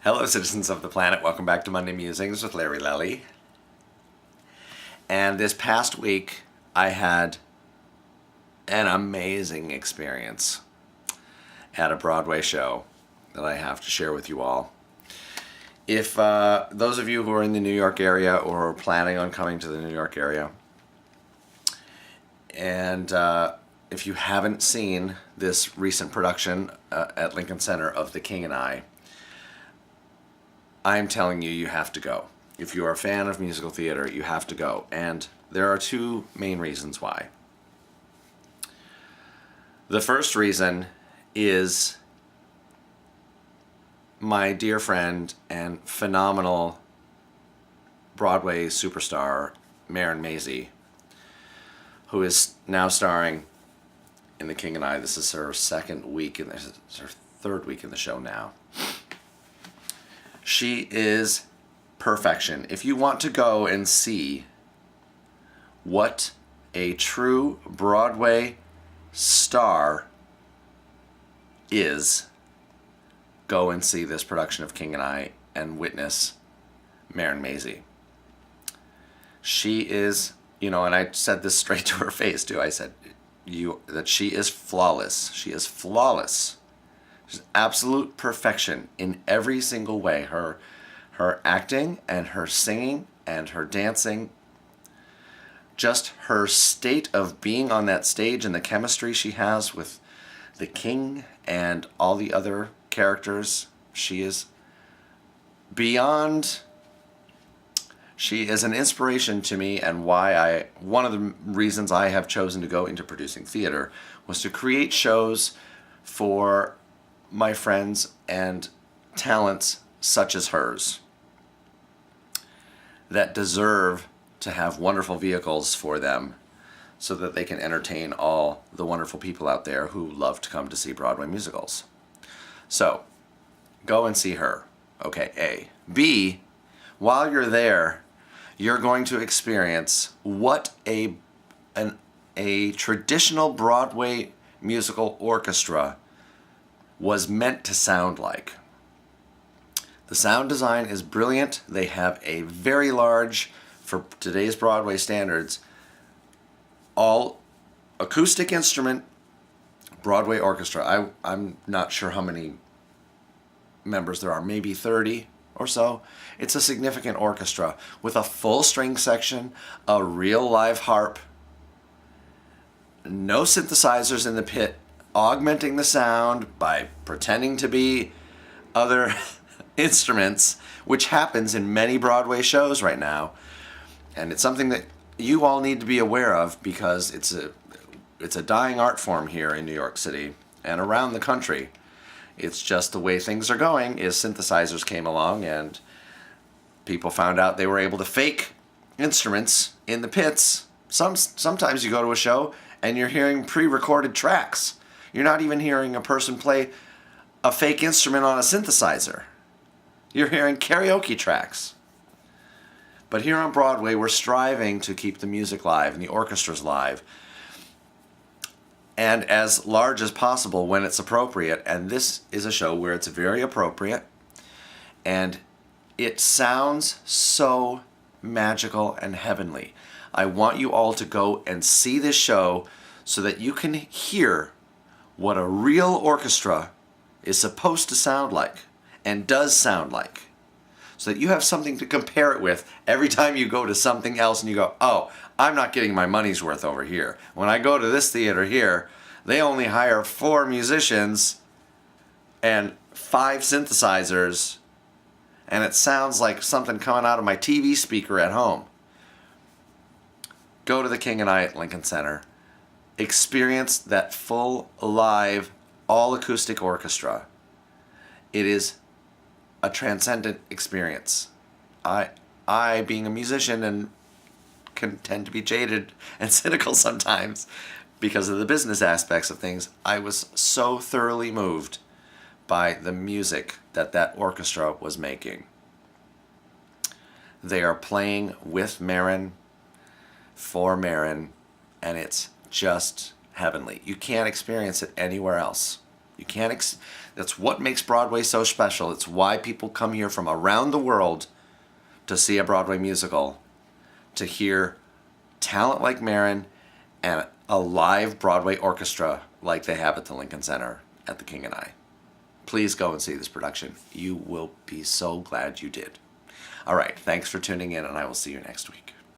Hello, citizens of the planet. Welcome back to Monday Musings with Larry Lelli. And this past week, I had an amazing experience at a Broadway show that I have to share with you all. If those of you who are in the New York area or are planning on coming to the New York area, and if you haven't seen this recent production at Lincoln Center of The King and I'm telling you, you have to go. If you are a fan of musical theater, you have to go. And there are two main reasons why. The first reason is my dear friend and phenomenal Broadway superstar, Marin Mazzie, who is now starring in The King and I. This is her third week in the show now. She is perfection. If you want to go and see what a true Broadway star is, go and see this production of King and I and witness Marin Mazzie. She is, and I said this straight to her face too. I said that she is flawless. She is flawless. She's absolute perfection in every single way. Her acting and her singing and her dancing, just her state of being on that stage and the chemistry she has with the king and all the other characters. She is beyond. She is an inspiration to me, and one of the reasons I have chosen to go into producing theater was to create shows for my friends and talents such as hers that deserve to have wonderful vehicles for them so that they can entertain all the wonderful people out there who love to come to see Broadway musicals. So, go and see her. Okay, A. B, while you're there, you're going to experience what a traditional Broadway musical orchestra was meant to sound like. The sound design is brilliant. They have a very large, for today's Broadway standards, all acoustic instrument Broadway orchestra. I'm not sure how many members there are, maybe 30 or so. It's a significant orchestra with a full string section, a real live harp, no synthesizers in the pit, augmenting the sound by pretending to be other instruments, which happens in many Broadway shows right now. And it's something that you all need to be aware of because it's a dying art form here in New York City and around the country. It's just the way things are going is synthesizers came along and people found out they were able to fake instruments in the pits. Sometimes you go to a show and you're hearing pre-recorded tracks. You're not even hearing a person play a fake instrument on a synthesizer. You're hearing karaoke tracks. But here on Broadway, we're striving to keep the music live and the orchestras live and as large as possible when it's appropriate. And this is a show where it's very appropriate and it sounds so magical and heavenly. I want you all to go and see this show so that you can hear what a real orchestra is supposed to sound like and does sound like, so that you have something to compare it with every time you go to something else and you go, oh, I'm not getting my money's worth over here. When I go to this theater here, they only hire 4 musicians and 5 synthesizers, and it sounds like something coming out of my TV speaker at home. Go to The King and I at Lincoln Center. Experience that full, live, all-acoustic orchestra. It is a transcendent experience. I, being a musician, and can tend to be jaded and cynical sometimes because of the business aspects of things, I was so thoroughly moved by the music that orchestra was making. They are playing with Marin, for Marin, and it's just heavenly. You can't experience it anywhere else. You can't. That's what makes Broadway so special. It's why people come here from around the world to see a Broadway musical, to hear talent like Marin and a live Broadway orchestra like they have at the Lincoln Center at The King and I. Please go and see this production. You will be so glad you did. All right, thanks for tuning in, and I will see you next week.